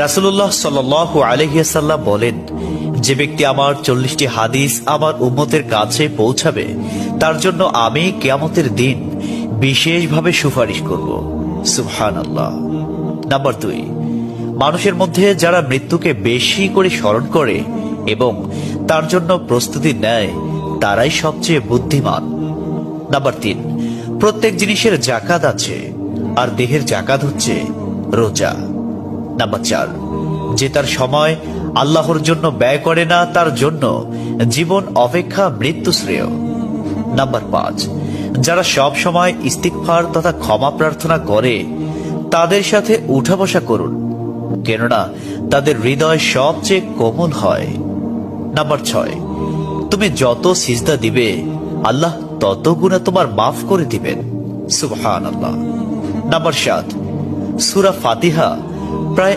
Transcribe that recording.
রাসূলুল্লাহ সাল্লাল্লাহু আলাইহি ওয়াসাল্লাম বলেন, যে ব্যক্তি আমার 40টি হাদিস আমার উম্মতের কাছে পৌঁছাবে তার জন্য আমি কিয়ামতের দিন বিশেষভাবে সুপারিশ করব। সুবহানাল্লাহ। নাম্বার 2, মানুষের মধ্যে যারা মৃত্যুকে বেশি করে স্মরণ করে এবং তার জন্য প্রস্তুতি নেয় তারাই সবচেয়ে বুদ্ধিমান। নাম্বার 3, প্রত্যেক জিনিসের যাকাত আছে, আর দেহের যাকাত হচ্ছে রোজা। নাম্বার 4, যে তার সময় আল্লাহর জন্য ব্যয় করে না তার জন্য জীবন অপেক্ষা মৃত্যু শ্রেয়। নাম্বার 5, যারা সব সময় ইস্তিগফার তথা ক্ষমা প্রার্থনা করে তাদের সাথে উঠা বসা করুন, কেননা তাদের হৃদয় সবচেয়ে কোমল হয়। নাম্বার 6, তুমি যত সিজদা দিবে আল্লাহ তত গুণে তোমার মাফ করে দিবেন। সুবহানাল্লাহ। নাম্বার 7, সূরা ফাতিহা প্রায়